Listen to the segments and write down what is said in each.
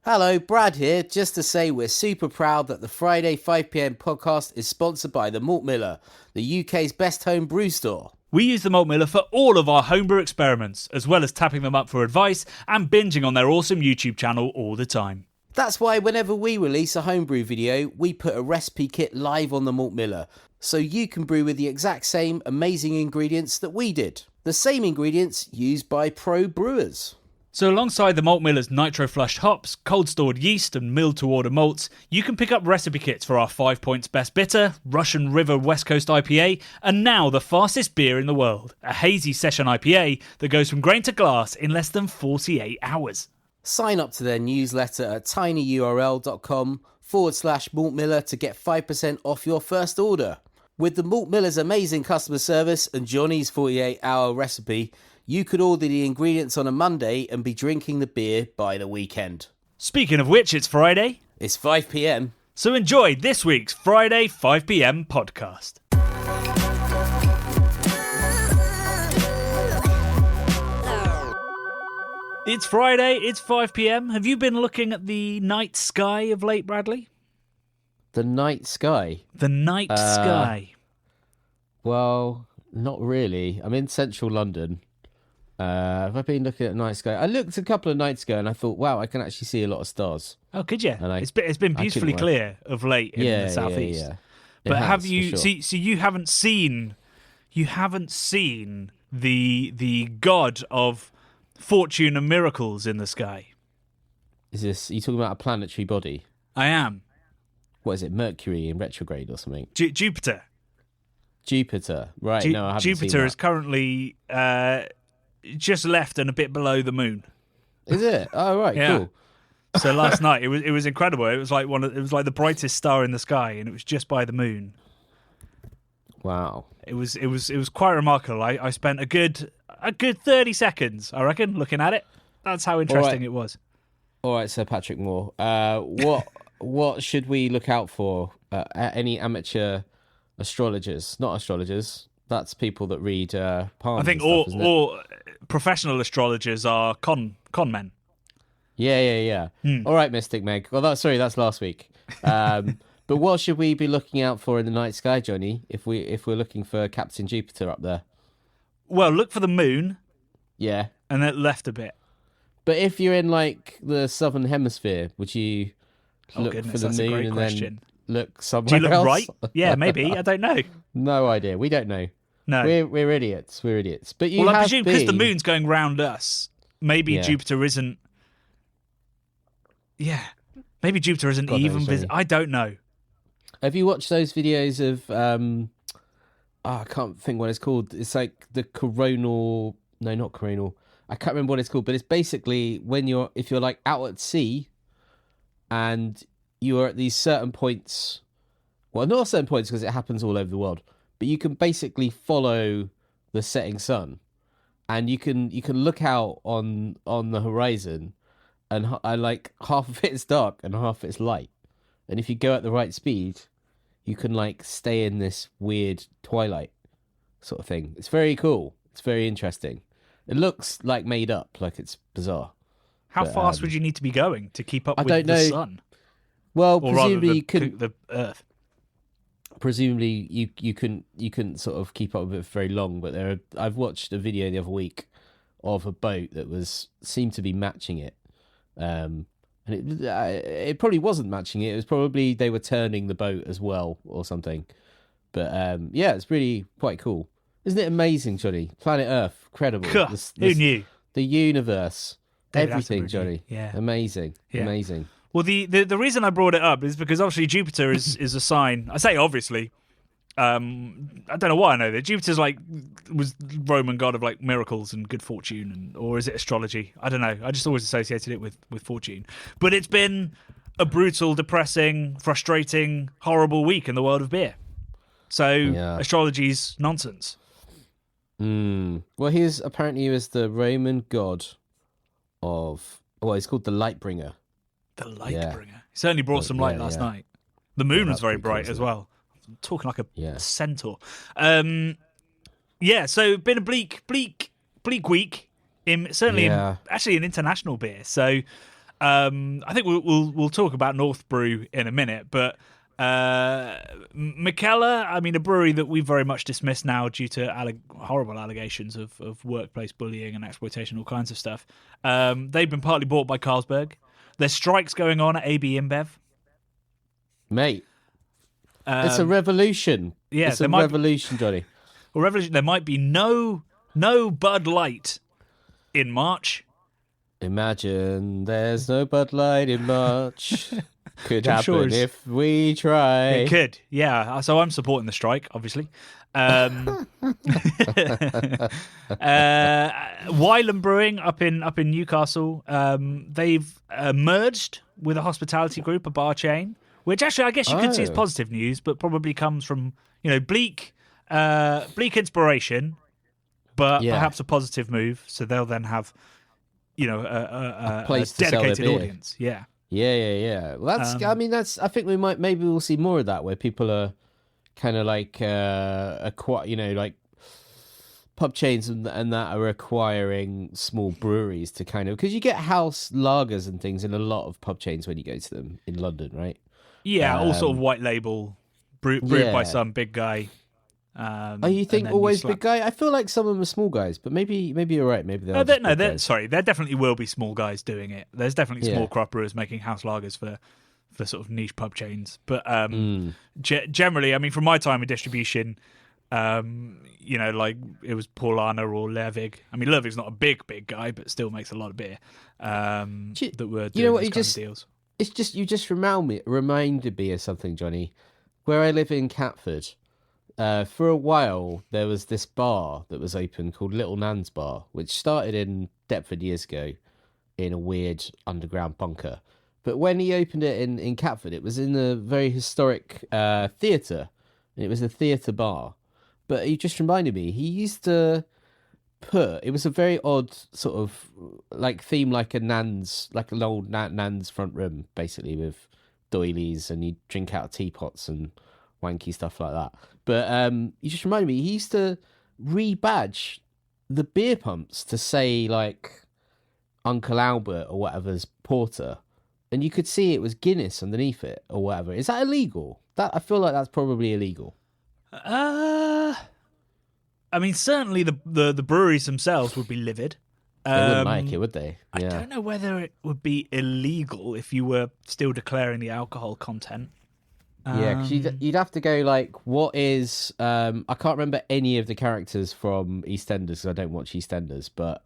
Hello, Brad here, just to say we're super proud that the Friday 5pm podcast is sponsored by the Malt Miller, the UK's best home brew store. We use the Malt Miller for all of our homebrew experiments, as well as tapping them up for advice and binging on their awesome YouTube channel all the time. That's why whenever we release a homebrew video, we put a recipe kit live on the Malt Miller, so you can brew with the exact same amazing ingredients that we did. The same ingredients used by pro brewers. So alongside the Malt Miller's nitro-flushed hops, cold-stored yeast and milled-to-order malts, you can pick up recipe kits for our 5 Points Best Bitter, Russian River West Coast IPA, and now the fastest beer in the world, a hazy session IPA that goes from grain to glass in less than 48 hours. Sign up to their newsletter at tinyurl.com/Malt Miller to get 5% off your first order. With the Malt Miller's amazing customer service and Johnny's 48-hour recipe, you could order the ingredients on a Monday and be drinking the beer by the weekend. Speaking of which, it's Friday. It's 5pm. So enjoy this week's Friday 5pm podcast. It's Friday, it's 5pm. Have you been looking at the night sky of late, Bradley? The night sky? The night sky. Well, not really. I'm in central London. Have I been looking at night sky? I looked a couple of nights ago and I thought, wow, I can actually see a lot of stars. Oh, could you? It's been beautifully clear of late in the southeast. Yeah. But have you? Sure. So you haven't seen the god of fortune and miracles in the sky? Are you talking about a planetary body? I am. What is it? Mercury in retrograde or something? Jupiter. Jupiter, right? No, I haven't Jupiter seen that. is currently just left and a bit below the moon. Is it? Oh, right, yeah. Cool. So last night it was incredible. It was like the brightest star in the sky, and it was just by the moon. Wow. It was quite remarkable. I spent a good 30 seconds, I reckon, looking at it. That's how interesting it was. All right, Sir Patrick Moore. What should we look out for? Any amateur astrologers? Not astrologers. That's people that read palms. I think all professional astrologers are con men. Yeah. All right, Mystic Meg. Well, that's last week. But what should we be looking out for in the night sky, Johnny? If we're looking for Captain Jupiter up there? Well, look for the moon. Yeah. And then left a bit. But if you're in like the southern hemisphere, would you look for the moon and question. Then look somewhere else? Do you look right? Yeah, maybe. I don't know. No idea. We don't know. No, we're idiots. We're idiots. But I presume because the moon's going round us, maybe Jupiter isn't. Yeah, maybe Jupiter isn't even visible. I don't know. Have you watched those videos of? I can't think what it's called. It's like the coronal. No, not coronal. I can't remember what it's called. But it's basically if you're like out at sea, and you are at these certain points. Well, not certain points because it happens all over the world. But you can basically follow the setting sun, and you can look out on the horizon, and like half of it is dark and half of it's light. And if you go at the right speed, you can like stay in this weird twilight sort of thing. It's very cool. It's very interesting. It looks like made up, like it's bizarre. How fast would you need to be going to keep up with the sun? Well, or presumably rather the Earth. Presumably you couldn't sort of keep up with it for very long, but I've watched a video the other week of a boat that seemed to be matching it, and it probably wasn't matching it. It was probably they were turning the boat as well or something. But yeah, it's really quite cool, isn't it? Amazing, Johnny. Planet Earth, incredible. Who knew? The universe, everything, Johnny. Yeah, amazing. Well, the reason I brought it up is because obviously Jupiter is a sign. I say obviously. I don't know why I know that. Jupiter's was Roman god of like miracles and good fortune, or is it astrology? I don't know. I just always associated it with fortune. But it's been a brutal, depressing, frustrating, horrible week in the world of beer. So astrology's nonsense. Well, he was the Roman god of. Well, he's called the Lightbringer. The light bringer. He certainly brought some light last night. The moon was very bright as well. I'm talking like a centaur. So been a bleak week. Certainly, actually, an international beer. So I think we'll talk about North Brew in a minute, but McKellar, I mean, a brewery that we very much dismiss now due to horrible allegations of workplace bullying and exploitation, all kinds of stuff. They've been partly bought by Carlsberg. There's strikes going on at AB InBev. Mate, it's a revolution. Yeah, it's a revolution, Johnny. Well, revolution. There might be no Bud Light in March. Imagine there's no Bud Light in March. Could happen if we try. It could, yeah. So I'm supporting the strike, obviously. Wylam Brewing up in Newcastle. They've merged with a hospitality group, a bar chain, which actually I guess you could see as positive news, but probably comes from bleak inspiration, but perhaps a positive move. So they'll then have a place to dedicated sell their beer. Audience. Yeah. Yeah. Well, that's. I think maybe we'll see more of that, where people are kind of like like pub chains and that are acquiring small breweries to kind of, because you get house lagers and things in a lot of pub chains when you go to them in London, right? Yeah, all sort of white label brewed by some big guy. You think always big guy? I feel like some of them are small guys, but maybe you're right. Maybe there definitely will be small guys doing it. There's definitely small craft brewers making house lagers for sort of niche pub chains. But generally, I mean, from my time in distribution, like it was Paulana or Lervig. I mean, Lervig's not a big guy, but still makes a lot of beer. That were doing those kind of deals. It's just you just reminded me of something, Johnny. Where I live in Catford. For a while, there was this bar that was open called Little Nan's Bar, which started in Deptford years ago in a weird underground bunker. But when he opened it in Catford, it was in a very historic theatre. It was a theatre bar. But he just reminded me, he used to it was a very odd sort of like theme, like an old Nan's front room, basically, with doilies, and you'd drink out of teapots and wanky stuff like that. But you just reminded me, he used to rebadge the beer pumps to say like Uncle Albert or whatever's porter, and you could see it was Guinness underneath it or whatever. Is that illegal? I feel like that's probably illegal. I mean, certainly the breweries themselves would be livid. They wouldn't like it, would they? Yeah. I don't know whether it would be illegal if you were still declaring the alcohol content. Yeah, because you'd have to go like, what is... I can't remember any of the characters from EastEnders, because I don't watch EastEnders, but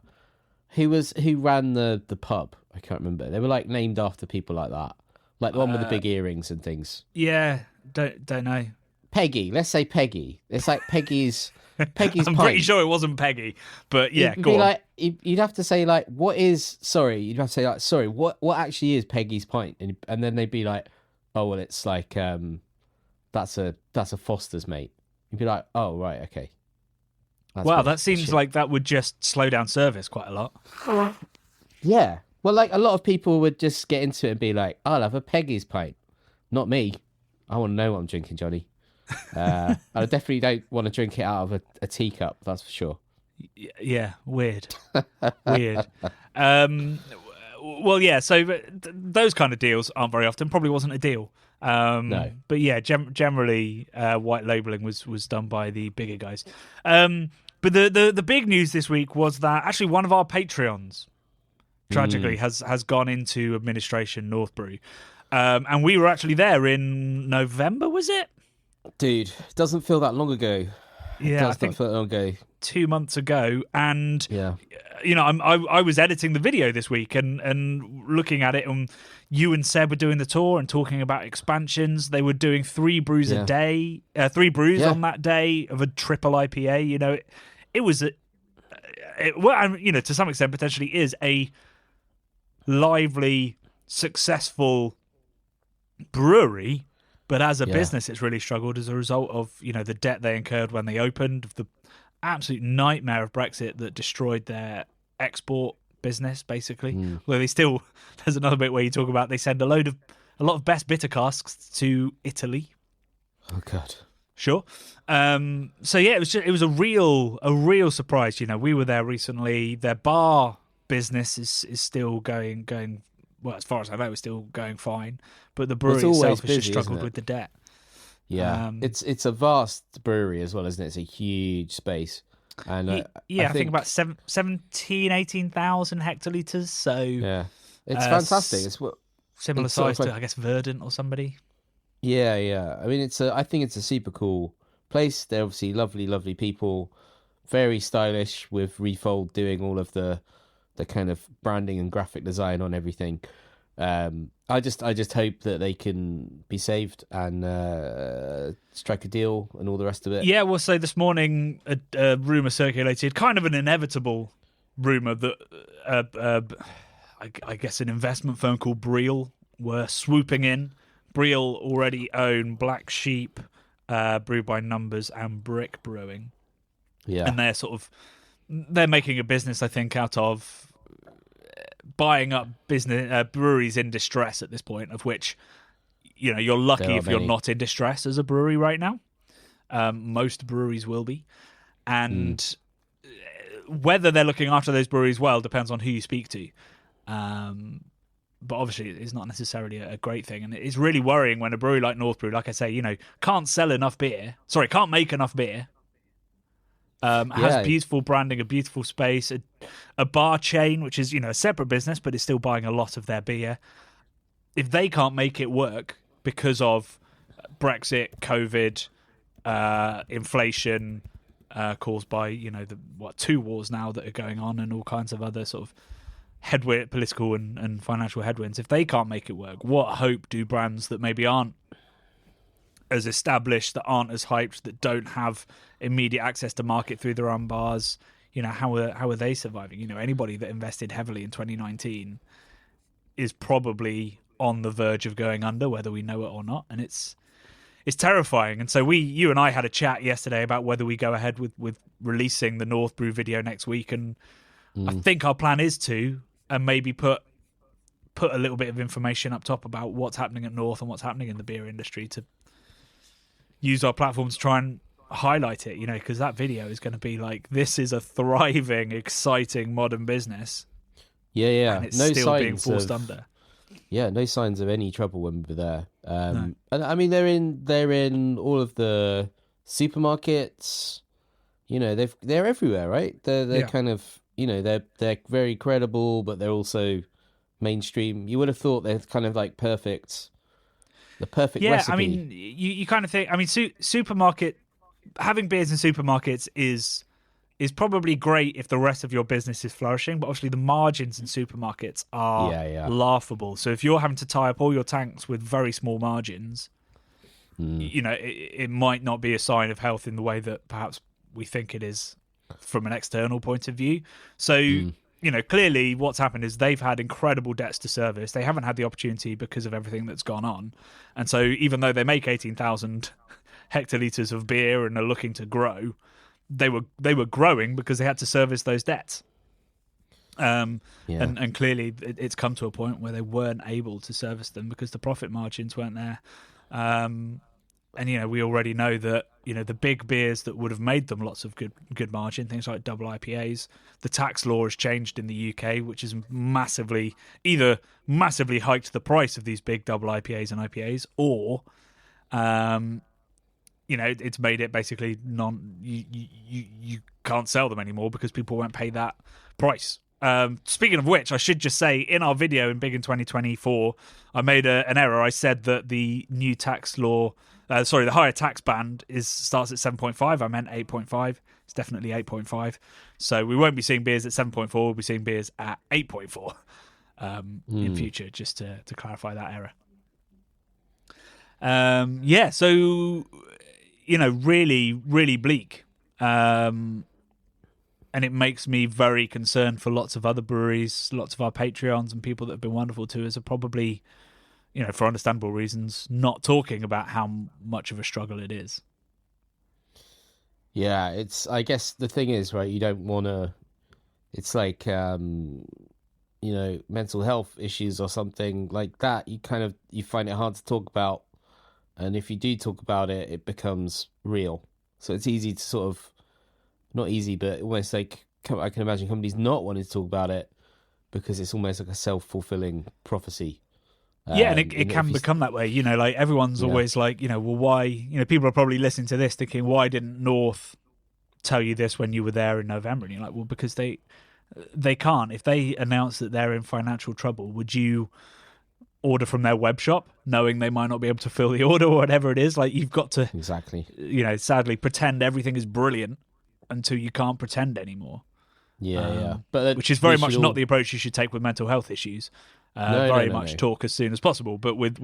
who ran the pub? I can't remember. They were like named after people like that. Like the one with the big earrings and things. Yeah, don't know. Peggy, let's say Peggy. It's like Peggy's I'm pint. pretty sure it wasn't Peggy, but yeah, You'd go be on. like, you'd have to say like, what is... Sorry, you'd have to say like, sorry, what actually is Peggy's pint? And then they'd be like, oh, well, it's like... That's a Foster's, mate. You'd be like, oh, right, okay. Wow, that seems like that would just slow down service quite a lot. Yeah. Well, like a lot of people would just get into it and be like, I'll have a Peggy's pint. Not me. I want to know what I'm drinking, Johnny. I definitely don't want to drink it out of a teacup, that's for sure. Yeah, weird. Weird. Well, yeah, so those kind of deals aren't very often. Probably wasn't a deal. No. But yeah, generally, white labeling was done by the bigger guys. But the big news this week was that actually one of our Patreons, tragically, has gone into administration, North Brew. And we were actually there in November, was it? Dude, doesn't feel that long ago. Yeah, I think feel that long ago. 2 months ago, and yeah. I was editing the video this week and looking at it, and you and Seb were doing the tour and talking about expansions. They were doing 3 brews a day, 3 brews on that day of a triple IPA. It was to some extent potentially is a lively, successful brewery. But as a business, it's really struggled as a result of, the debt they incurred when they opened, the absolute nightmare of Brexit that destroyed their export business, basically. Where there's another bit where you talk about they send a lot of best bitter casks to Italy. Oh God. Sure. So yeah, it was a real surprise. We were there recently. Their bar business is still going well, as far as I know, is still going fine. But the Well, it's brewery always itself has just busy, isn't struggled it? with the debt. Yeah, it's a vast brewery as well, isn't it? It's a huge space, and I I think think about 18,000 hectolitres. So yeah, it's fantastic. It's what similar it's sort size of like to, I guess, Verdant or somebody. yeah, yeah. I mean, I think it's a super cool place. They're obviously lovely, lovely people, very stylish with Refold doing all of the kind of branding and graphic design on everything. I just hope that they can be saved and strike a deal and all the rest of it. Yeah, well, so this morning a rumor circulated, kind of an inevitable rumor that I guess an investment firm called Breel were swooping in. Breel already own Black Sheep, Brew by Numbers, and Brick Brewing, Yeah, and they're making a business, I think, out of buying up breweries in distress at this point. Of which, you're lucky there are if you're many. not in distress as a brewery right now. Most breweries will be, and whether they're looking after those breweries well depends on who you speak to. But obviously, it's not necessarily a great thing, and it's really worrying when a brewery like North Brew, like I say, can't sell enough beer. Sorry, can't make enough beer. Has Yeah, beautiful branding, a beautiful space, a bar chain, which is a separate business, but is still buying a lot of their beer. If they can't make it work because of Brexit, COVID, inflation caused by the 2 wars now that are going on, and all kinds of other sort of political and financial headwinds. If they can't make it work, what hope do brands that maybe aren't as established, that aren't as hyped, that don't have immediate access to market through their own bars, how are they surviving? Anybody that invested heavily in 2019 is probably on the verge of going under, whether we know it or not, and it's terrifying. And so you and I had a chat yesterday about whether we go ahead with releasing the North Brew video next week, and I think our plan is to, and maybe put a little bit of information up top about what's happening at North and what's happening in the beer industry, to use our platform to try and highlight it, because that video is going to be like, this is a thriving, exciting modern business. yeah. And it's No still being signs forced of under. yeah, no signs of any trouble when we were there. No. And I mean, they're in all of the supermarkets. They're everywhere, right? They're Yeah. kind of they're very credible, but they're also mainstream. You would have thought they're kind of like the perfect Yeah, recipe. I mean, you kind of think, supermarket, having beers in supermarkets is probably great if the rest of your business is flourishing, but obviously the margins in supermarkets are Yeah. laughable. So if you're having to tie up all your tanks with very small margins, it might not be a sign of health in the way that perhaps we think it is from an external point of view. So, clearly what's happened is they've had incredible debts to service. They haven't had the opportunity because of everything that's gone on. And so even though they make 18,000 hectolitres of beer and are looking to grow, they were growing because they had to service those debts. And clearly it's come to a point where they weren't able to service them because the profit margins weren't there. And we already know that the big beers that would have made them lots of good margin, things like double IPAs, the tax law has changed in the UK, which has massively hiked the price of these big double IPAs and IPAs, or it's made it basically you can't sell them anymore because people won't pay that price. Speaking of which, I should just say, in our video in Big in 2024, I made an error. I said that the new tax law, the higher tax band starts at 7.5. I meant 8.5. It's definitely 8.5. So we won't be seeing beers at 7.4. We'll be seeing beers at 8.4 in future, just to clarify that error. So, really, really bleak. And it makes me very concerned for lots of other breweries. Lots of our Patreons and people that have been wonderful to us are probably, for understandable reasons, not talking about how much of a struggle it is. Yeah, I guess the thing is, right, you don't want to, it's like, mental health issues or something like that. You find it hard to talk about. And if you do talk about it, it becomes real. So it's easy to not easy, but almost like, I can imagine companies not wanting to talk about it because it's almost like a self-fulfilling prophecy. Yeah, and it if can you- become that way. Like everyone's always like, well, why? People are probably listening to this thinking, why didn't North tell you this when you were there in November? And you're like, well, because they can't. If they announce that they're in financial trouble, would you order from their web shop knowing they might not be able to fill the order or whatever it is? Like, you've got to Exactly. sadly pretend everything is brilliant until you can't pretend anymore. Yeah. But which is very much not the approach you should take with mental health issues. Very much talk as soon as possible, but with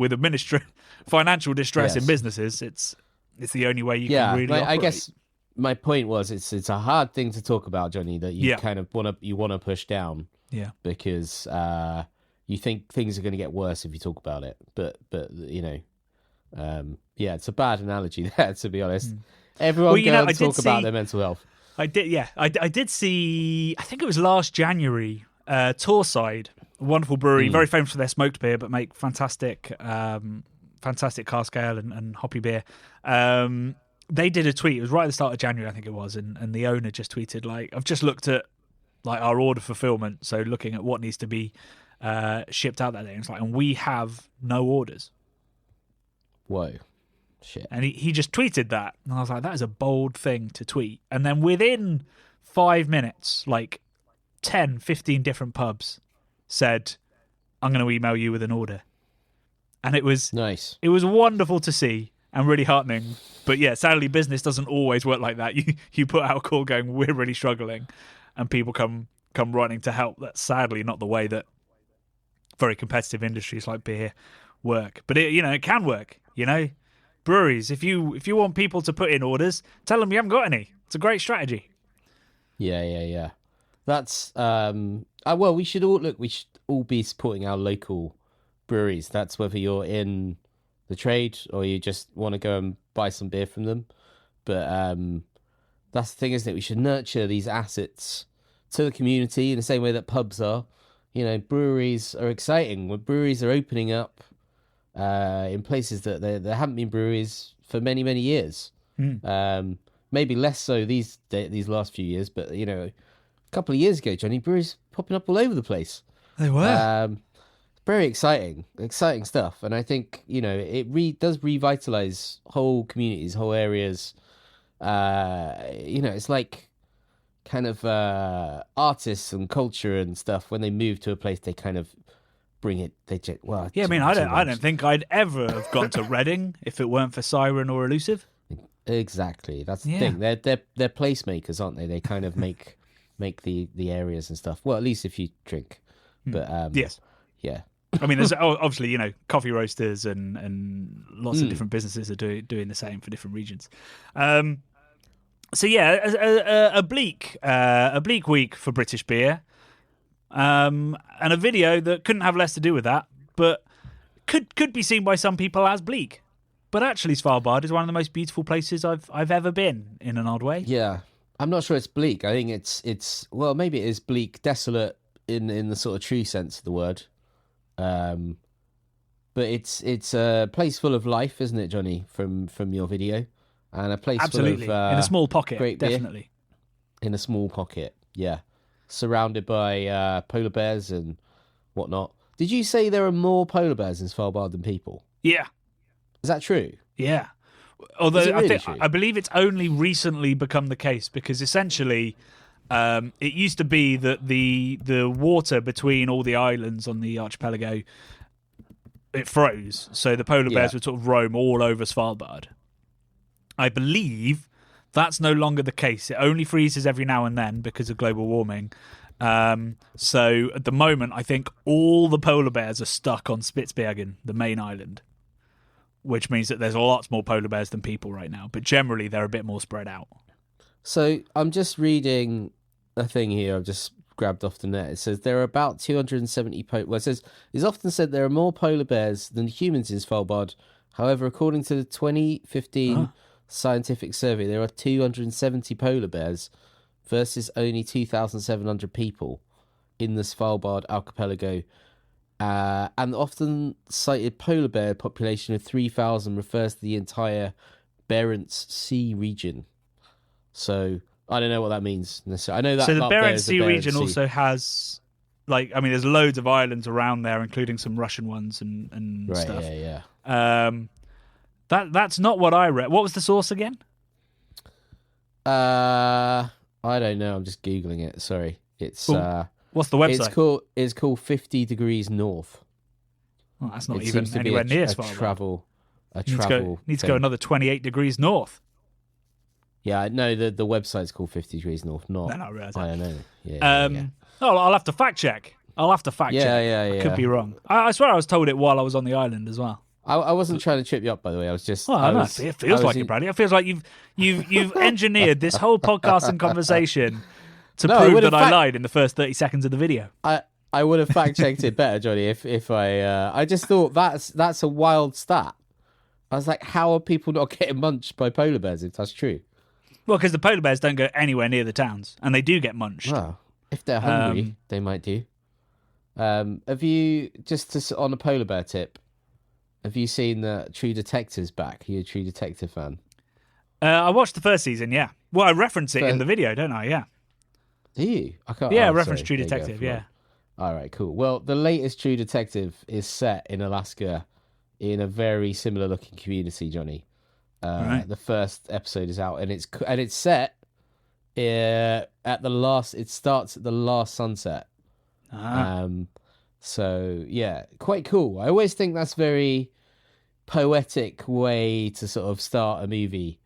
financial distress in businesses, it's the only way you can really operate. I guess my point was it's a hard thing to talk about, Johnny, that you kind of want to push down. Yeah. Because you think things are going to get worse if you talk about it. But it's a bad analogy there, to be honest. Everyone go and talk about their mental health. I did see, I think it was last January, Torside, a wonderful brewery, very famous for their smoked beer, but make fantastic cask ale and hoppy beer. They did a tweet. It was right at the start of January, I think it was, and the owner just tweeted, like, I've just looked at like our order fulfillment, so looking at what needs to be shipped out that day. And it's like, and we have no orders. Whoa. Shit. And he just tweeted that. And I was like, that is a bold thing to tweet. And then within 5 minutes, like 10, 15 different pubs said, I'm going to email you with an order. And it was nice. It was wonderful to see and really heartening. But yeah, sadly, business doesn't always work like that. You put out a call going, we're really struggling, and people come running to help. That's sadly not the way that very competitive industries like beer work. But it can work, Breweries, if you want people to put in orders, tell them you haven't got any. It's a great strategy. Yeah. That's we should all be supporting our local breweries. That's whether you're in the trade or you just want to go and buy some beer from them. But that's the thing, isn't it? We should nurture these assets to the community in the same way that pubs are. Breweries are exciting. When breweries are opening up in places that there haven't been breweries for many, many years. Maybe less so these last few years, but a couple of years ago, Johnny, breweries popping up all over the place. They were very exciting stuff, and I think it does revitalize whole communities, whole areas. It's like kind of artists and culture and stuff. When they move to a place, they kind of bring it. I don't think I'd ever have gone to Reading if it weren't for Siren or Elusive. Exactly, that's the thing. They're placemakers, aren't they? They kind of make the areas and stuff. Well, at least if you drink. But yes, yeah. I mean, there's obviously coffee roasters and lots of different businesses are doing the same for different regions. So yeah, a bleak week for British beer. And a video that couldn't have less to do with that, but could be seen by some people as bleak. But actually, Svalbard is one of the most beautiful places I've ever been, in an odd way. Yeah, I'm not sure it's bleak. I think it's maybe it is bleak, desolate in the sort of true sense of the word. But it's a place full of life, isn't it, Johnny? From your video, and a place absolutely full of in a small pocket, great definitely beer. In a small pocket, yeah. Surrounded by polar bears and whatnot. Did you say there are more polar bears in Svalbard than people? Yeah. Is that true? Yeah. Although really I believe it's only recently become the case, because essentially it used to be that the water between all the islands on the archipelago, it froze. So the polar bears would sort of roam all over Svalbard. I believe that's no longer the case. It only freezes every now and then because of global warming. So at the moment, I think all the polar bears are stuck on Spitsbergen, the main island, which means that there's lots more polar bears than people right now. But generally, they're a bit more spread out. So I'm just reading a thing here I've just grabbed off the net. It says there are about 270 it says it's often said there are more polar bears than humans in Svalbard. However, according to the 2015 scientific survey, there are 270 polar bears versus only 2,700 people in the Svalbard archipelago. And the often cited polar bear population of 3,000 refers to the entire Barents Sea region. So I don't know what that means necessarily. I know that so the up there Barents is Sea region also has like, I mean, there's loads of islands around there, including some Russian ones and Right, stuff. yeah. That's not what I read. What was the source again? I don't know. I'm just googling it. Sorry, it's What's the website? It's called 50 Degrees North. Well, that's not It even seems to be anywhere near a Svalbard. travel. Needs to go another 28 degrees north. Yeah, no, the website's called 50 Degrees North. Not. No, I realize I that. don't know. Yeah. Oh, I'll have to fact check. Yeah. I could be wrong. I swear I was told it while I was on the island as well. I wasn't trying to trip you up, by the way. I was just. Well, it feels like it, Bradley. It feels like you've engineered this whole podcast and conversation to prove that I lied in the first 30 seconds of the video. I would have fact checked it better, Johnny. If I just thought that's a wild stat. I was like, how are people not getting munched by polar bears if that's true? Well, because the polar bears don't go anywhere near the towns, and they do get munched. Well, if they're hungry, they might do. Have you on a polar bear tip? Have you seen the True Detective's back? Are you a True Detective fan? I watched the first season, yeah. Well, I reference it in the video, don't I? Yeah. Do you? I can't. Yeah, I reference True Detective, yeah. All right, cool. Well, the latest True Detective is set in Alaska in a very similar looking community, Johnny. Right. The first episode is out, and it's set at the last. It starts at the last sunset. So yeah, quite cool. I always think that's very poetic way to sort of start a movie.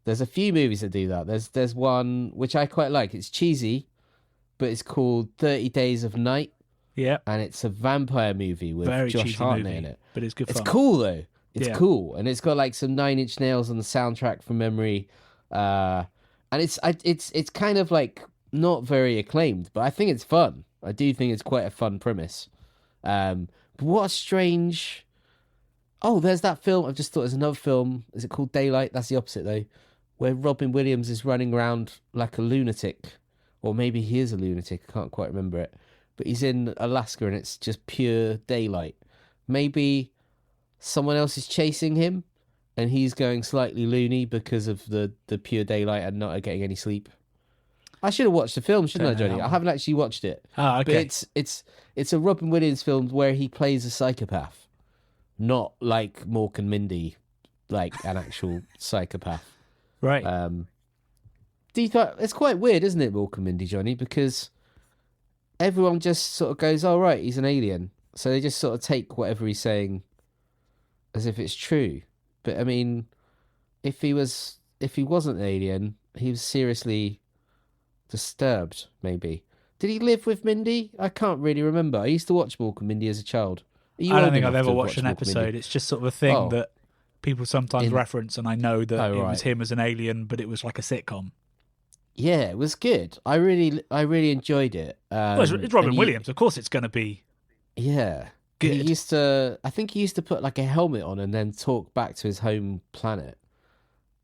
There's a few movies that do that. There's one which I quite like. It's cheesy, but it's called 30 Days of Night. Yeah. And it's a vampire movie with very Josh Hartnett in it. But it's good fun. It's cool though. It's cool, and it's got like some Nine Inch Nails on the soundtrack from memory. And it's kind of like not very acclaimed, but I think it's fun. I do think it's quite a fun premise. But what a strange. Oh, there's that film. I've just thought there's another film. Is it called Daylight? That's the opposite though, where Robin Williams is running around like a lunatic, or maybe he is a lunatic. I can't quite remember it. But he's in Alaska and it's just pure daylight. Maybe someone else is chasing him and he's going slightly loony because of the pure daylight and not getting any sleep. I should have watched the film, shouldn't I, Johnny? I haven't actually watched it. Oh, okay. But it's a Robin Williams film where he plays a psychopath, not like Mork and Mindy, like an actual psychopath. Right. Do you think it's quite weird, isn't it, Mork and Mindy, Johnny? Because everyone just sort of goes, "Oh, right, he's an alien," so they just sort of take whatever he's saying as if it's true. But I mean, if he wasn't an alien, he was seriously disturbed. Maybe did he live with Mindy? I can't really remember. I used to watch Mork and Mindy as a child. I don't think I've ever watched an episode. It's just sort of a thing that people sometimes reference, and I know that it was him as an alien, but it was like a sitcom. Yeah, it was good. I really enjoyed it. Well, it's Robin Williams. Of course, it's going to be. Yeah, good. I think he used to put like a helmet on and then talk back to his home planet.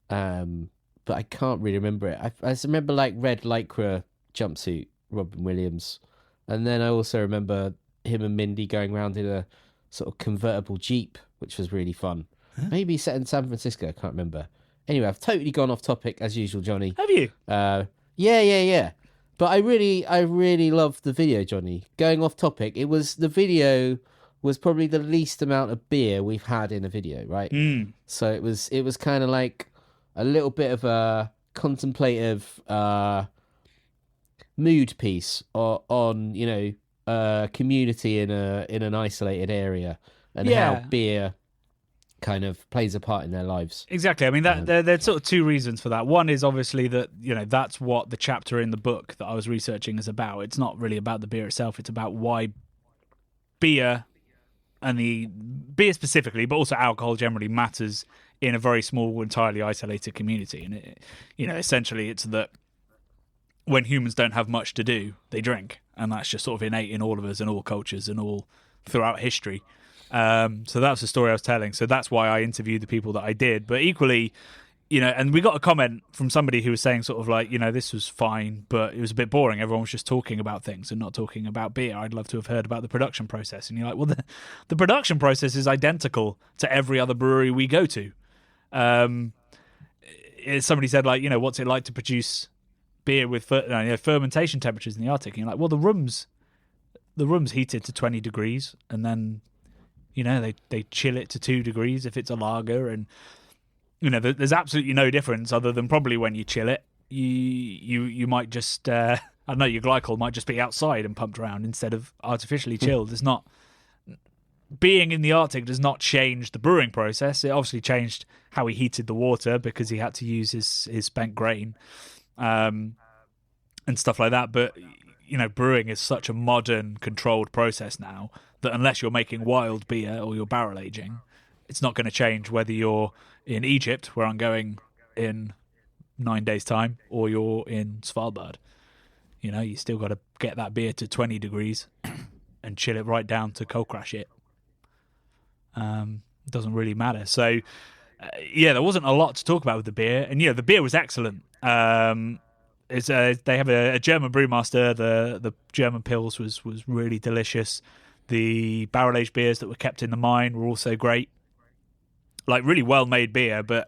But I can't really remember it. I remember like red lycra jumpsuit, Robin Williams, and then I also remember him and Mindy going around in a sort of convertible Jeep, which was really fun. Huh? Maybe set in San Francisco. I can't remember. Anyway, I've totally gone off topic as usual, Johnny. Have you? Yeah. But I really loved the video, Johnny. Going off topic, the video was probably the least amount of beer we've had in a video, right? Mm. So it was kind of like a little bit of a contemplative mood piece on community in an isolated area and how beer kind of plays a part in their lives. Exactly. I mean, there's sort of two reasons for that. One is obviously that, that's what the chapter in the book that I was researching is about. It's not really about the beer itself. It's about why beer and the beer specifically, but also alcohol generally matters in a very small, entirely isolated community. And, essentially it's that when humans don't have much to do, they drink. And that's just sort of innate in all of us and all cultures and all throughout history. So that's the story I was telling. So that's why I interviewed the people that I did. But equally, and we got a comment from somebody who was saying sort of like, this was fine, but it was a bit boring. Everyone was just talking about things and not talking about beer. I'd love to have heard about the production process. And you're like, well, the production process is identical to every other brewery we go to. Somebody said like, what's it like to produce beer with fermentation temperatures in the Arctic? And you're like, well, the the room's heated to 20 degrees, and then they chill it to 2 degrees if it's a lager, and there's absolutely no difference other than probably when you chill it, you might just I don't know, your glycol might just be outside and pumped around instead of artificially chilled. It's not being in the Arctic does not change the brewing process. It obviously changed how he heated the water because he had to use his spent grain and stuff like that. But brewing is such a modern, controlled process now that unless you're making wild beer or you're barrel aging, it's not going to change whether you're in Egypt, where I'm going in 9 days' time, or you're in Svalbard. You still got to get that beer to 20 degrees and chill it right down to cold crash it. Doesn't really matter. So, there wasn't a lot to talk about with the beer, and the beer was excellent. They have a German brewmaster. The German Pils was really delicious. The barrel aged beers that were kept in the mine were also great. Like really well made beer, but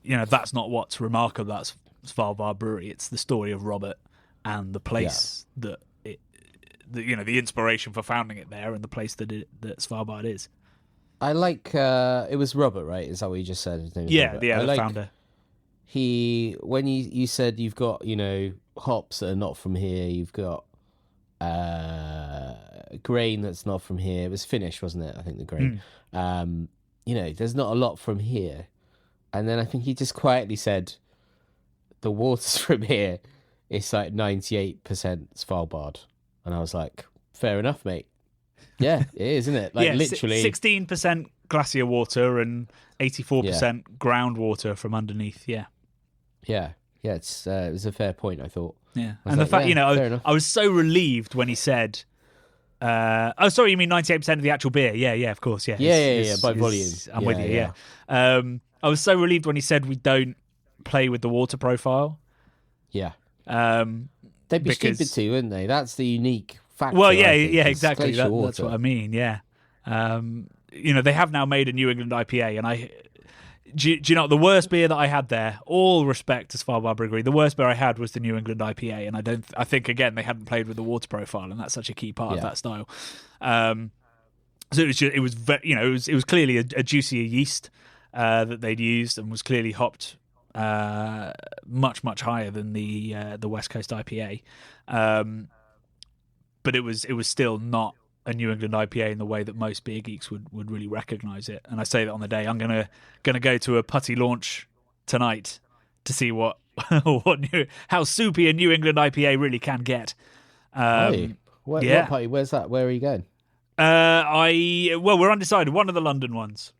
that's not what's remarkable about Svalbard Brewery. It's the story of Robert and the place the inspiration for founding it there, and the place that Svalbard is. I like it was Robert, right? Is that what you just said? His name is Robert. The founder. When you said you've got hops that are not from here, you've got grain that's not from here. It was Finnish, wasn't it? I think the grain. There's not a lot from here, and then I think he just quietly said, "The water's from here. It's like 98% Svalbard," and I was like, "Fair enough, mate." Yeah, it is, isn't it? Like literally 16% glacier water and 84% groundwater from underneath. Yeah. It was a fair point, I thought. Yeah, and the fact I was so relieved when he said, "Oh, sorry, you mean 98% of the actual beer?" Yeah, of course, yeah. Yeah, by volume. I'm with you. Yeah. I was so relieved when he said we don't play with the water profile. Yeah. They'd be because... stupid to, wouldn't they? That's the unique factor. Well, yeah, exactly. That's what I mean. Yeah. They have now made a New England IPA, and do you know the worst beer that I had there? All respect to Svalbard Brewery, the worst beer I had was the New England IPA, and I think again they hadn't played with the water profile, and that's such a key part of that style. So it was clearly a juicier yeast that they'd used, and was clearly hopped much higher than the West Coast IPA, but it was still not a New England IPA in the way that most beer geeks would really recognise it. And I say that on the day I'm gonna go to a putty launch tonight to see what how soupy a New England IPA really can get. What putty? Where's that? Where are you going? We're undecided. One of the London ones.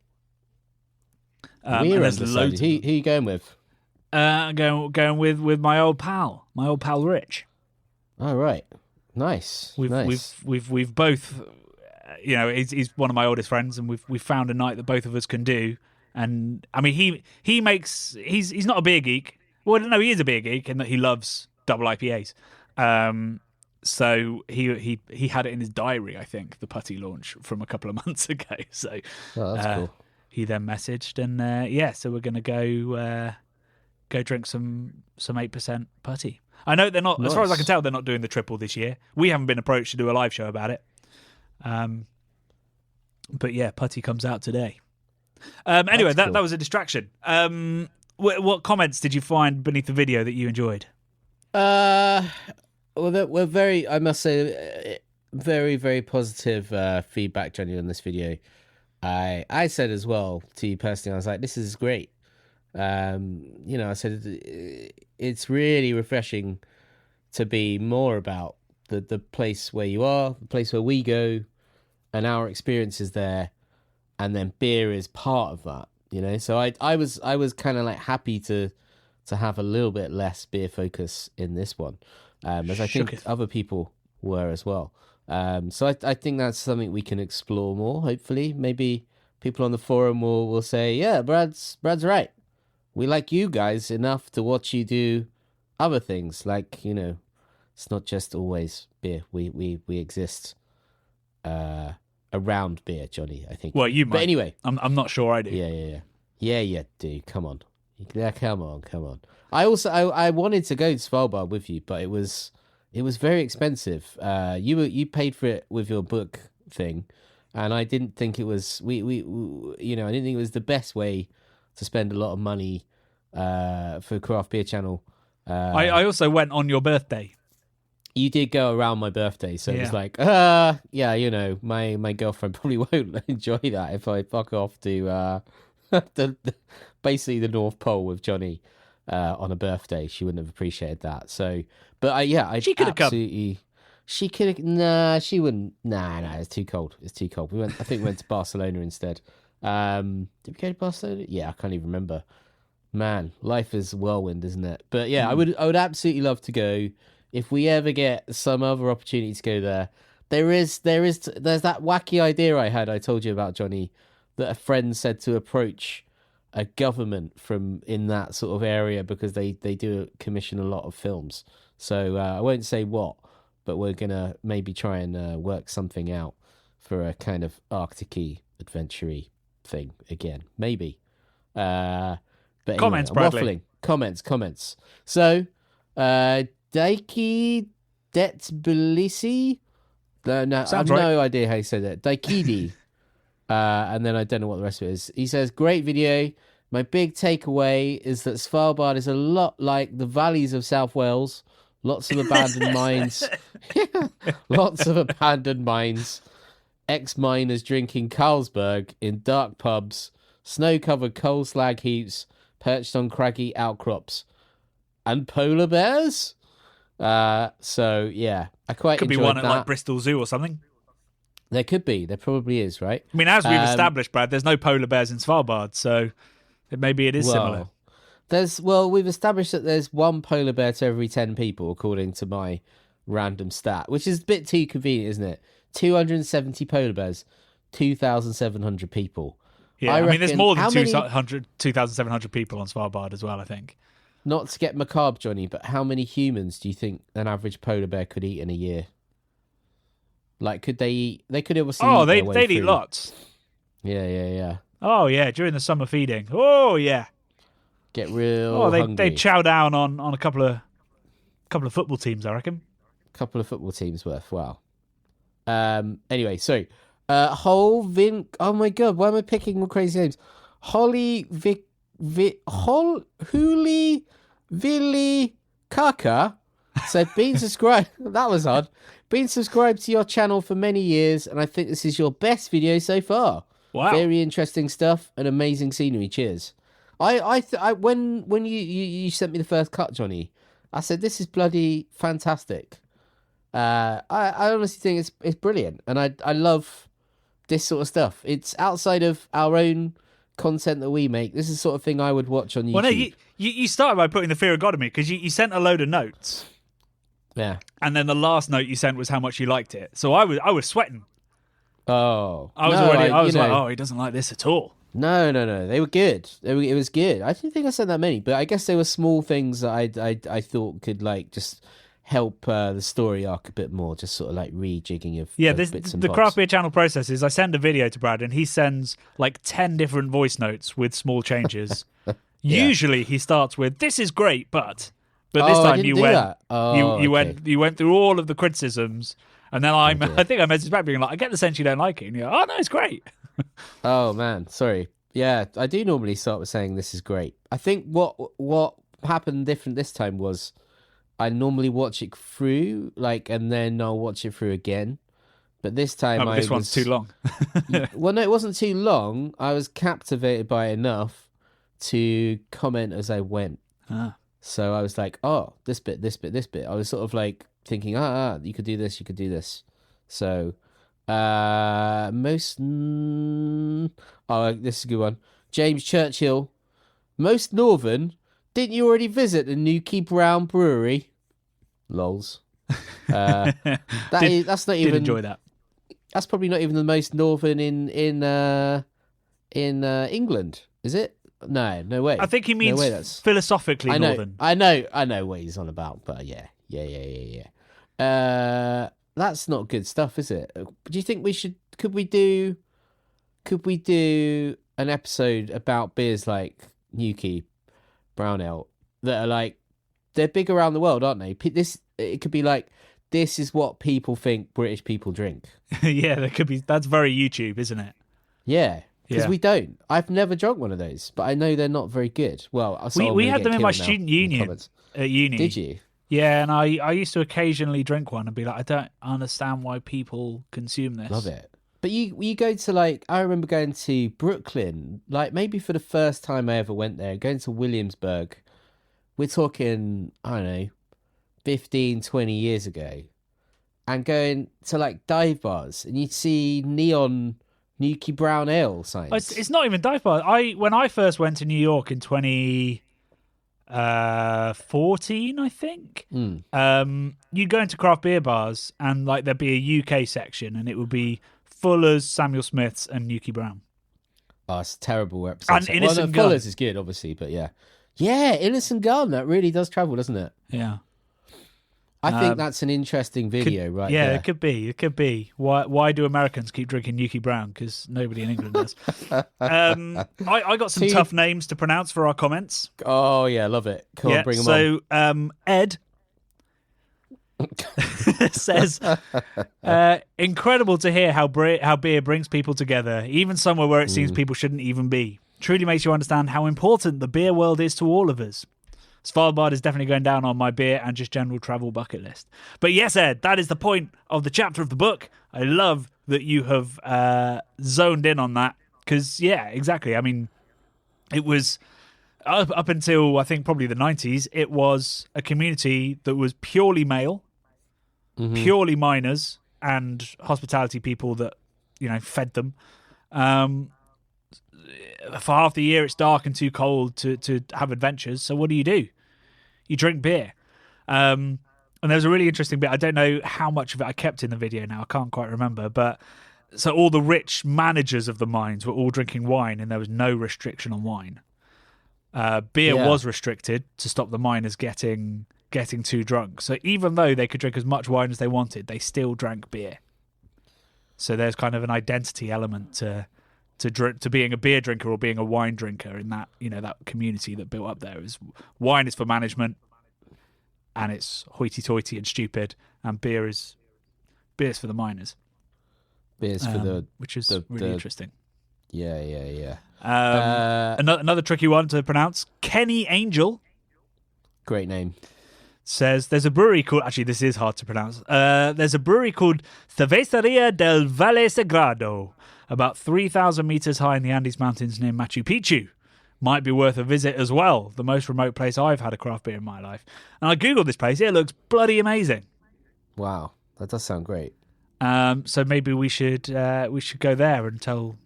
We're undecided. Who are you going with? Going with my old pal Rich. Oh right. Nice. We've both, he's one of my oldest friends, and we've found a night that both of us can do. And I mean, he's not a beer geek. Well, no, he is a beer geek in that he loves double IPAs. So he had it in his diary, I think, the putty launch from a couple of months ago. So that's cool. He then messaged, and so we're gonna go drink some 8% putty. I know they're not, as far as I can tell, they're not doing the triple this year. We haven't been approached to do a live show about it. But yeah, putty comes out today. Anyway, that was a distraction. What comments did you find beneath the video that you enjoyed? Well, we're very, I must say, very, very positive feedback, Johnny, on this video. I said as well to you personally, I was like, this is great. I said it's really refreshing to be more about the place where you are, the place where we go, and our experiences there, and then beer is part of that. So I was kind of like happy to have a little bit less beer focus in this one, as I think other people were as well. So I think that's something we can explore more. Hopefully, maybe people on the forum will say, yeah, Brad's right. We like you guys enough to watch you do other things. Like, it's not just always beer. We exist around beer, Johnny, I think. Well, you might. But anyway. I'm not sure I do. Yeah, dude. Come on. Yeah, come on. I wanted to go to Svalbard with you, but it was It was very expensive. You paid for it with your book thing, and I didn't think it was I didn't think it was the best way to spend a lot of money for Craft Beer Channel. I also went on your birthday. You did go around my birthday, so it was like, my girlfriend probably won't enjoy that if I fuck off to basically the North Pole with Johnny on a birthday. She wouldn't have appreciated that. So, but She could have absolutely. Come. She could have. Nah, she wouldn't. Nah, it's too cold. It's too cold. I think we went to Barcelona instead. Did we go to Barcelona? Yeah, I can't even remember. Man, life is a whirlwind, isn't it? But yeah, I would absolutely love to go. If we ever get some other opportunity to go there, there's that wacky idea I told you about, Johnny, that a friend said to approach a government from in that sort of area because they do commission a lot of films. So I won't say what, but we're gonna maybe try and work something out for a kind of Arctic-y, adventure-y thing again, maybe. But comments, anyway, Bradley. Waffling. Comments. So, Daiki Detsbilisi. No, I have no idea how you say that. Daikidi. And then I don't know what the rest of it is. He says, great video. My big takeaway is that Svalbard is a lot like the valleys of South Wales. Lots of abandoned mines. Lots of abandoned mines. Ex-miners drinking Carlsberg in dark pubs. Snow-covered coal slag heaps perched on craggy outcrops. And polar bears? So, yeah. I quite could be enjoyed one that. at like Bristol Zoo or something. There could be. There probably is, right? I mean, as we've established, Brad, there's no polar bears in Svalbard, so maybe it is similar. We've established that there's one polar bear to every 10 people, according to my random stat, which is a bit too convenient, isn't it? 270 polar bears, 2,700 people. Yeah, I mean, there's more than 2,700 people on Svalbard as well, I think. Not to get macabre, Johnny, but how many humans do you think an average polar bear could eat in a year? Like, could they eat? They could obviously. Oh, they'd eat lots. Yeah. Oh yeah, during the summer feeding. Oh yeah. Get real. They'd chow down on a couple of football teams, I reckon. Couple of football teams worth. Wow. Anyway, so Huli Vili Kaka said, been subscribed. That was odd. Been subscribed to your channel for many years, and I think this is your best video so far. Wow. Very interesting stuff and amazing scenery. Cheers. When you sent me the first cut, Johnny, I said, this is bloody fantastic. I honestly think it's brilliant, and I love this sort of stuff. It's outside of our own content that we make. This is the sort of thing I would watch on YouTube. Well, no, you started by putting the fear of God in me because you sent a load of notes. Yeah. And then the last note you sent was how much you liked it. So I was sweating. Oh. I was like, oh, he doesn't like this at all. No. They were good. It was good. I didn't think I sent that many, but I guess there were small things that I thought could like just help the story arc a bit more, just sort of like rejigging of bits and the bobs. Craft Beer Channel process is I send a video to Brad and he sends like 10 different voice notes with small changes. Yeah. Usually he starts with, this is great, but this time you went through all of the criticisms, and then I think I messaged back being like, I get the sense you don't like it, and you're like, oh no, it's great. Oh man, sorry. Yeah, I do normally start with saying this is great. I think what happened different this time was I normally watch it through, and then I'll watch it through again. But this time this one's too long. Well, no, it wasn't too long. I was captivated by it enough to comment as I went. So I was like, oh, this bit. I was sort of like thinking, you could do this. So, this is a good one. James Churchill, most northern, didn't you already visit the Newquay Brown Brewery? Lols. That's not even. Did enjoy that. That's probably not even the most northern in England, is it? No way. I think he means philosophically northern. I know what he's on about, but yeah. That's not good stuff, is it? Do you think could we do an episode about beers like Newquay Brown Ale that are like, they're big around the world, aren't they? it could be like, this is what people think British people drink. Yeah, there could be. That's very YouTube, isn't it? Yeah. Because Yeah. we don't. I've never drunk one of those, but I know they're not very good. Well, so we had them in my student union at uni. Did you? Yeah, and I used to occasionally drink one and be like, I don't understand why people consume this. Love it. But you go to like, I remember going to Brooklyn, like maybe for the first time I ever went there, going to Williamsburg. We're talking, I don't know, 15, 20 years ago. And going to like dive bars and you'd see neon Nuki Brown Ale signs. It's not even dive bar. When I first went to New York in 2014, I think, you'd go into craft beer bars and like there'd be a UK section and it would be Fuller's, Samuel Smith's, and Nuki Brown. Oh, it's a terrible representation. And Innocent Gun. Fuller's is good, obviously, but yeah. Yeah, Innocent Gun, that really does travel, doesn't it? Yeah. I think that's an interesting video, right? Yeah, there. it could be. It could be. Why do Americans keep drinking Nuki Brown? Because nobody in England does. I got some tough names to pronounce for our comments. Oh, yeah, love it. Come on, bring them on. So, Ed says, incredible to hear how beer brings people together, even somewhere where it seems people shouldn't even be. Truly makes you understand how important the beer world is to all of us. Svalbard is definitely going down on my beer and just general travel bucket list. But yes, Ed, that is the point of the chapter of the book. I love that you have zoned in on that because, yeah, exactly. I mean, it was up until I think probably the 90s, it was a community that was purely male, purely miners and hospitality people that, fed them. For half the year, it's dark and too cold to have adventures. So what do? You drink beer. And there's a really interesting bit. I don't know how much of it I kept in the video now. I can't quite remember. But so all the rich managers of the mines were all drinking wine and there was no restriction on wine. Beer was restricted to stop the miners getting too drunk. So even though they could drink as much wine as they wanted, they still drank beer. So there's kind of an identity element to being a beer drinker or being a wine drinker in that that community that built up there. Is wine is for management and it's hoity-toity and stupid, and beer's for the miners. Beer's for which is really interesting. Yeah. Another tricky one to pronounce. Kenny Angel, great name, says there's a brewery called. Actually, this is hard to pronounce. There's a brewery called Cerveceria del Valle Sagrado, about 3,000 meters high in the Andes Mountains near Machu Picchu. Might be worth a visit as well. The most remote place I've had a craft beer in my life. And I googled this place. It looks bloody amazing. Wow, that does sound great. So maybe we should go there and tell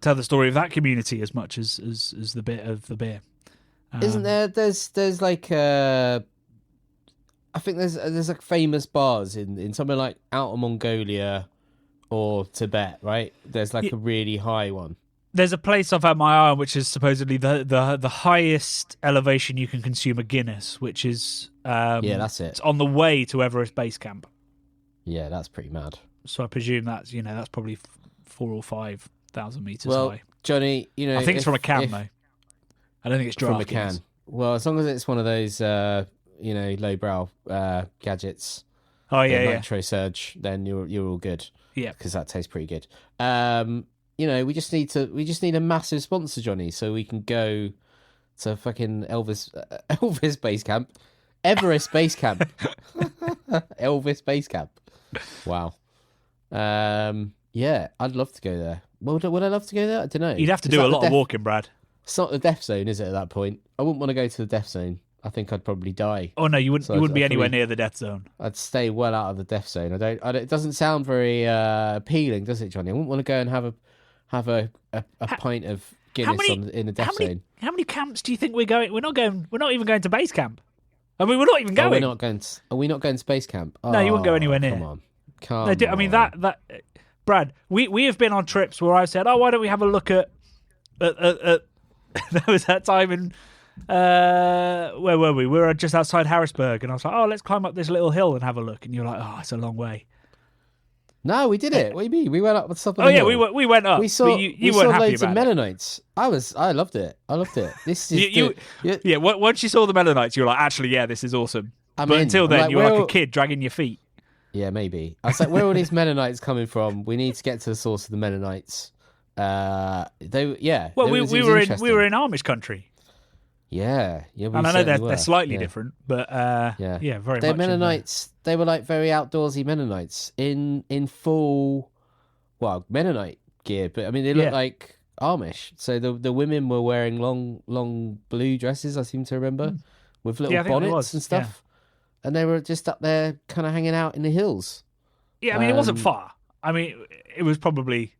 the story of that community as much as the bit of the beer. Isn't there? There's like I think there's like famous bars in somewhere like Outer Mongolia or Tibet, right? There's like a really high one. There's a place I've had my eye on, which is supposedly the highest elevation you can consume a Guinness, which is that's it. It's on the way to Everest Base Camp. Yeah, that's pretty mad. So I presume that's that's probably 4,000 or 5,000 meters high. Well, Johnny, I think it's from a can though. I don't think it's from a Guinness. can. Well, as long as it's one of those lowbrow gadgets. Oh yeah, Nitro Surge, then you're all good. Yeah, because that tastes pretty good. We just need a massive sponsor, Johnny, so we can go to fucking Elvis Base Camp, Everest Base Camp, Elvis Base Camp. Wow. Yeah, I'd love to go there. Would I love to go there? I don't know. You'd have to do a lot of walking, Brad. It's not the death zone, is it? At that point, I wouldn't want to go to the death zone. I think I'd probably die. Oh no, you wouldn't. So you wouldn't be anywhere near the death zone. I'd stay well out of the death zone. It doesn't sound very appealing, does it, Johnny? I wouldn't want to go and have a pint of Guinness in the death zone. How many camps do you think we're going? We're not even going to base camp. I mean, we're not even going. Are we not going to base camp? No, you wouldn't go anywhere near. Come on. I mean that Brad, we have been on trips where I've said, oh, why don't we have a look at there was that time in where were we? We were just outside Harrisburg, and I was like, oh, let's climb up this little hill and have a look. And you're like, oh, it's a long way. No, we did it. What do you mean? We went up the top of the hill. we went up. We saw you weren't happy loads of about Mennonites. I loved it. This is yeah. Once you saw the Mennonites, you were like, actually, yeah, this is awesome. But until then, you're like a kid dragging your feet. Yeah, maybe. I was like, where are all these Mennonites coming from? We need to get to the source of the Mennonites. Well, we were in Amish country. Yeah. And I know they're slightly different, but very much. They're Mennonites. They were like very outdoorsy Mennonites in full, Mennonite gear. But I mean, they look like Amish. So the women were wearing long blue dresses. I seem to remember with little bonnets and stuff. Yeah. And they were just up there, kind of hanging out in the hills. Yeah, I mean, it wasn't far. I mean, it was probably.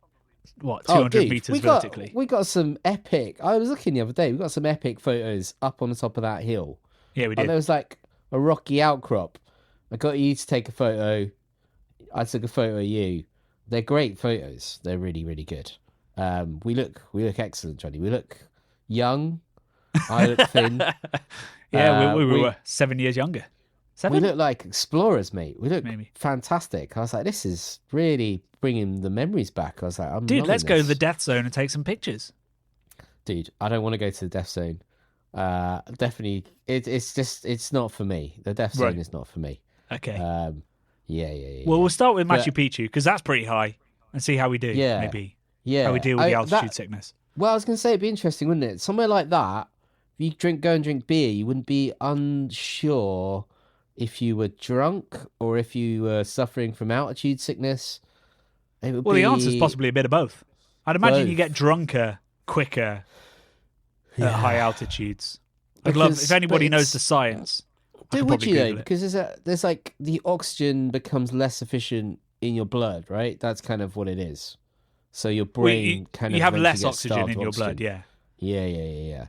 200 meters vertically? We got some epic. I was looking the other day. We got some epic photos up on the top of that hill. Yeah, we did. And there was like a rocky outcrop. I got you to take a photo. I took a photo of you. They're great photos. They're really, really good. We look excellent, Johnny. We look young. I look thin. Yeah, we were 7 years younger. 7? We look like explorers, mate. We look fantastic. I was like, this is really bringing the memories back. I was like, dude, let's go to the death zone and take some pictures. Dude, I don't want to go to the death zone. Definitely, it's not for me. The death zone is not for me. Okay. Yeah. Well, we'll start with Machu Picchu because that's pretty high and see how we do. Yeah. Maybe. Yeah. How we deal with the altitude sickness. Well, I was going to say it'd be interesting, wouldn't it? Somewhere like that, if you go and drink beer, you wouldn't be unsure if you were drunk or if you were suffering from altitude sickness. The answer is possibly a bit of both. I'd imagine you get drunker quicker at high altitudes. I'd love if anybody knows the science. Would you though? Because there's like the oxygen becomes less efficient in your blood, right? That's kind of what it is. So your brain you have less oxygen in your blood, yeah. Yeah.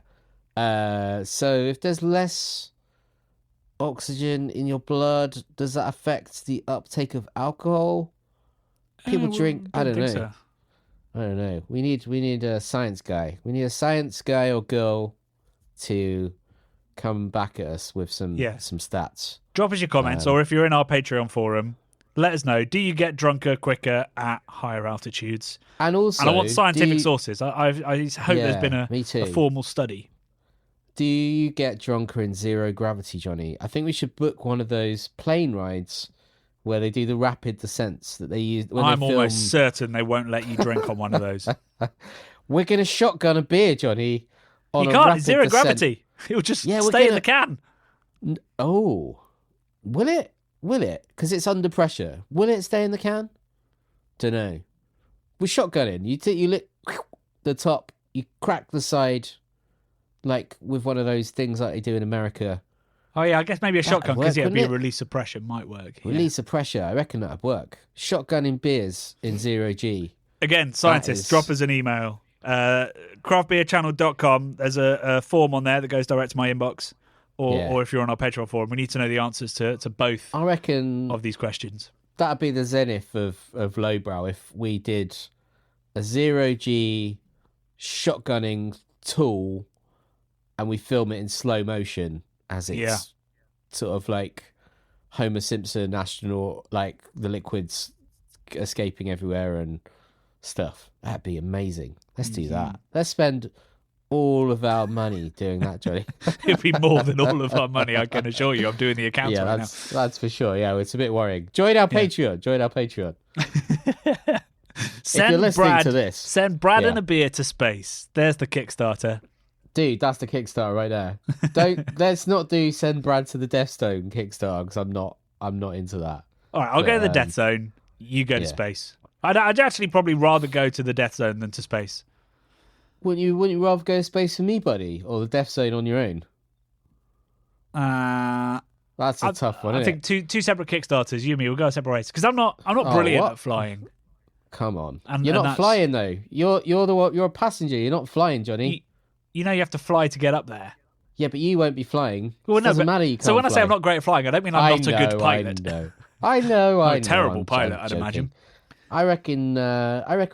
So if there's less oxygen in your blood, does that affect the uptake of alcohol? People drink. I don't know. So. I don't know. We need a science guy. We need a science guy or girl to come back at us with some stats. Drop us your comments, or if you're in our Patreon forum, let us know. Do you get drunker quicker at higher altitudes? And also, I want scientific sources. I hope there's been a formal study. Do you get drunker in zero gravity, Johnny? I think we should book one of those plane rides where they do the rapid descents that they use. I'm almost certain they won't let you drink on one of those. We're going to shotgun a beer, Johnny. You can't. It's zero gravity. It'll just stay in the can. Oh. Will it? Because it's under pressure. Will it stay in the can? Don't know. We're shotgunning. You lit the top, you crack the side, like with one of those things like they do in America. Oh, yeah, I guess maybe a shotgun, because it'd be a release of pressure might work. Release of pressure, I reckon that'd work. Shotgunning beers in 0G. Again, scientists, drop us an email. Craftbeerchannel.com. There's a form on there that goes direct to my inbox. Or if you're on our Patreon forum, we need to know the answers to both I reckon of these questions. That'd be the zenith of lowbrow if we did a 0G shotgunning tool and we film it in slow motion as it's sort of like Homer Simpson astronaut, like the liquids escaping everywhere and stuff. That'd be amazing. Let's do that. Let's spend all of our money doing that, Johnny. It'd be more than all of our money, I can assure you. I'm doing the accounts right now. That's for sure. Yeah, it's a bit worrying. Join our Patreon. Join our Patreon. If you're listening to this, send Brad and a beer to space. There's the Kickstarter. Dude, that's the Kickstarter right there. Let's not do send Brad to the Death Zone Kickstarter because I'm not into that. All right, I'll go to the Death Zone. You go to space. I'd actually probably rather go to the Death Zone than to space. Wouldn't you rather go to space for me, buddy, or the Death Zone on your own? That's a tough one. I think two separate Kickstarters. You and me will go separate ways because I'm not brilliant at flying. Come on, you're not flying though. You're a passenger. You're not flying, Johnny. You know you have to fly to get up there. Yeah, but you won't be flying. Well, no, doesn't matter. You can't so when fly. I say I'm not great at flying, I don't mean I'm not a good pilot. I know. I'm a terrible pilot, I'd imagine. I reckon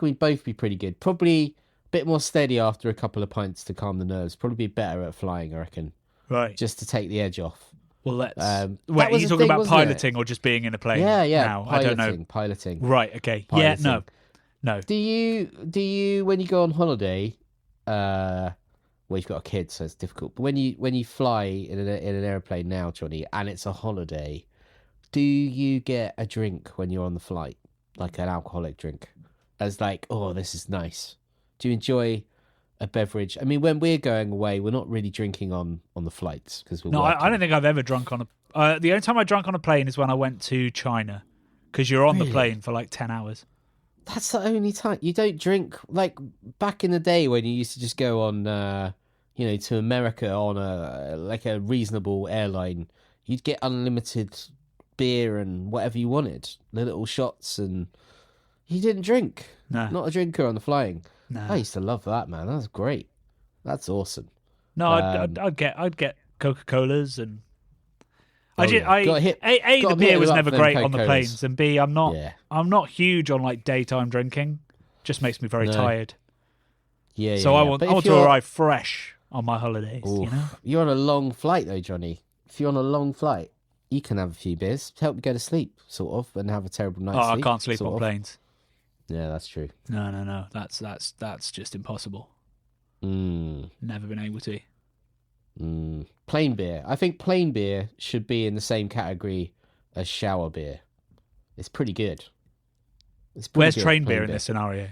we'd both be pretty good. Probably a bit more steady after a couple of pints to calm the nerves. Probably be better at flying, I reckon. Right. Just to take the edge off. Well, let's. Wait, are you talking about piloting or just being in a plane? Yeah. Now? Piloting, I don't know. Piloting. Right. Okay. Piloting. Yeah. No. Do you when you go on holiday? Well, you've got a kid, so it's difficult. But when you fly in an airplane now, Johnny, and it's a holiday, do you get a drink when you're on the flight, like an alcoholic drink, as like, oh, this is nice? Do you enjoy a beverage? I mean, when we're going away, we're not really drinking on the flights because we're No, working. I don't think I've ever drunk on a. The only time I drank on a plane is when I went to China, because you're on the Really? plane for like 10 hours. That's the only time you don't drink. Like back in the day when you used to just go on, to America on a reasonable airline, you'd get unlimited beer and whatever you wanted, the little shots, and you didn't drink. No. Not a drinker on the flying. No. I used to love that, man. That was great. That's awesome. No, I'd get Coca-Colas and. Oh, yeah. The beer was never great on the Coca-Colas. planes, and B, I'm not huge on like daytime drinking. Just makes me very tired. Yeah. So yeah, I want to arrive fresh on my holidays. Oof. You know, You're on a long flight though, Johnny. If you're on a long flight, you can have a few beers, help you go to sleep, sort of, and have a terrible night's sleep. I can't sleep sort on of. planes. Yeah, that's true. No. That's just impossible. Never been able to. Plain beer. I think plain beer should be in the same category as shower beer. It's pretty good. Where's train beer in this scenario?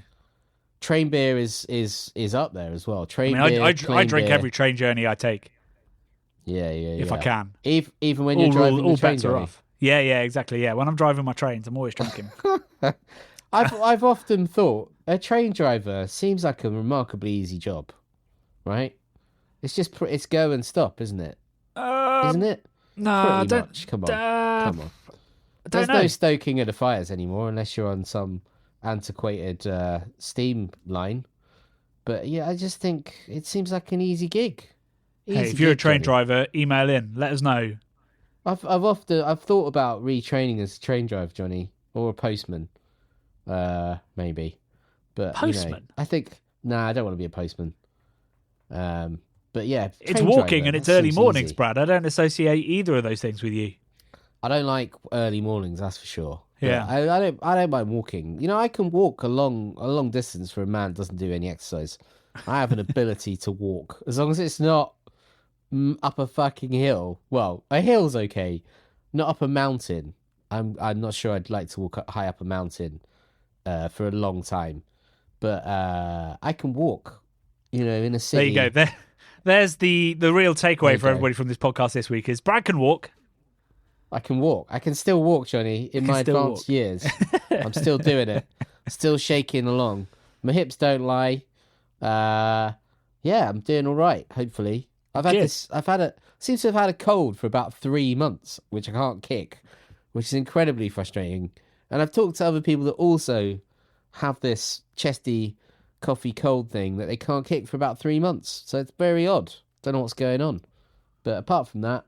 Train beer is up there as well. I drink every train journey I take. Yeah. If I can. Even when you're driving all the train bets are off. Yeah, exactly. Yeah, when I'm driving my trains, I'm always drinking. I've often thought a train driver seems like a remarkably easy job, right? It's just it's go and stop, isn't it? Isn't it? No, Pretty much. Come on. There's no stoking of the fires anymore unless you're on some antiquated steam line. But yeah, I just think it seems like an easy gig. Hey, if you're a train driver, email in. Let us know. I've thought about retraining as a train driver, Johnny, or a postman, maybe. But postman? I think I don't want to be a postman. But yeah, it's walking driver, and it's early mornings, easy. Brad. I don't associate either of those things with you. I don't like early mornings, that's for sure. Yeah, I don't mind walking. I can walk a long distance for a man that doesn't do any exercise. I have an ability to walk as long as it's not up a fucking hill. Well, a hill's okay, not up a mountain. I'm not sure I'd like to walk high up a mountain for a long time, but I can walk. In a city. There you go. There's the real takeaway for everybody from this podcast this week is Brad can walk. I can walk. I can still walk, Johnny. In my advanced years, I'm still doing it. Still shaking along. My hips don't lie. Yeah, I'm doing all right. Hopefully, seems to have had a cold for about 3 months, which I can't kick, which is incredibly frustrating. And I've talked to other people that also have this chesty coffee cold thing that they can't kick for about 3 months. So it's very odd. Don't know what's going on. But apart from that,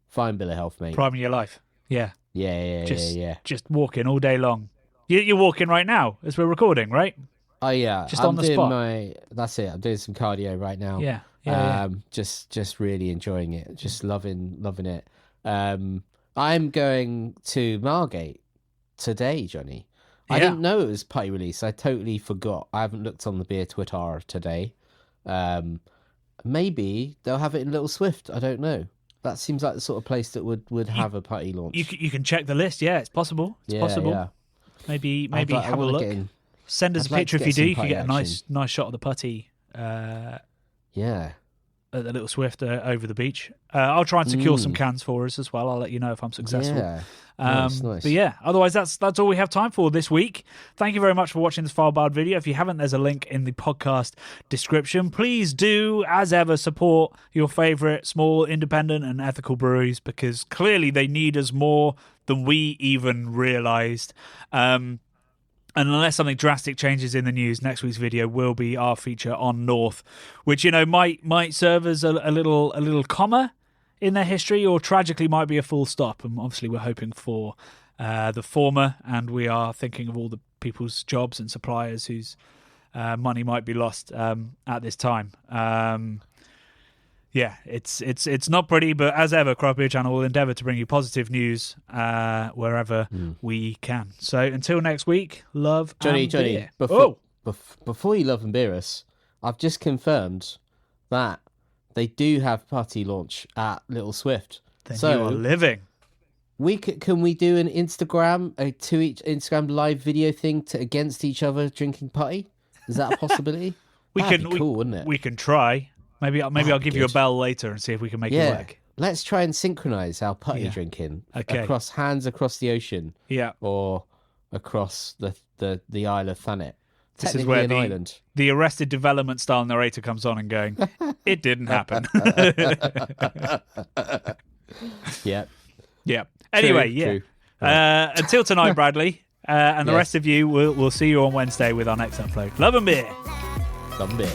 fine bill of health, mate. Prime of your life. Yeah. Yeah. Just walking all day long. You're walking right now as we're recording, right? Oh yeah. Just on the spot. That's it. I'm doing some cardio right now. Yeah. Just really enjoying it. Just loving it. I'm going to Margate today, Johnny. I didn't know it was putty release. I totally forgot. I haven't looked on the beer Twitter today. Maybe they'll have it in Little Swift. I don't know. That seems like the sort of place that would have a putty launch. You can check the list. Yeah, it's possible. It's possible. Yeah. Maybe have a look. Send us a picture if you do. You can get a nice shot of the putty. Yeah. At the Little Swift over the beach. I'll try and secure some cans for us as well. I'll let you know if I'm successful. Yeah. Nice. But yeah, otherwise that's all we have time for this week. Thank you very much for watching this Svalbard video. If you haven't, there's a link in the podcast description. Please do, as ever, support your favourite small, independent and ethical breweries because clearly they need us more than we even realised. And unless something drastic changes in the news, next week's video will be our feature on North, which might serve as a little comma in their history, or tragically might be a full stop. And obviously, we're hoping for the former, and we are thinking of all the people's jobs and suppliers whose money might be lost at this time. Yeah, it's not pretty, but as ever, Craft Beer Channel will endeavour to bring you positive news wherever we can. So until next week, love Johnny, and beer. Before you love and beer us, I've just confirmed that they do have putty launch at Little Swift. Then so you are living. Can we do an Instagram, Instagram live video thing against each other drinking putty? Is that a possibility? That'd be cool, wouldn't it? We can try. Maybe I'll give you a bell later and see if we can make it work. Let's try and synchronize our putty drinking across the ocean. Yeah. Or across the Isle of Thanet. This is where the Arrested Development style narrator comes on and going, it didn't happen. Yeah. Yeah. Anyway, true. Until tonight, Bradley, and the rest of you, we'll see you on Wednesday with our next upload. Love and beer. Love and beer.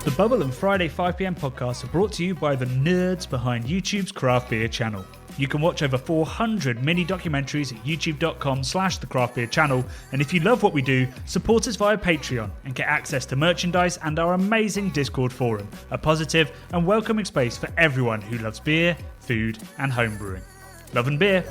The Bubble and Friday 5pm podcasts are brought to you by the nerds behind YouTube's craft beer channel. You can watch over 400 mini documentaries at youtube.com/the craft beer channel. And if you love what we do, support us via Patreon and get access to merchandise and our amazing Discord forum, a positive and welcoming space for everyone who loves beer, food, and homebrewing. Love and beer.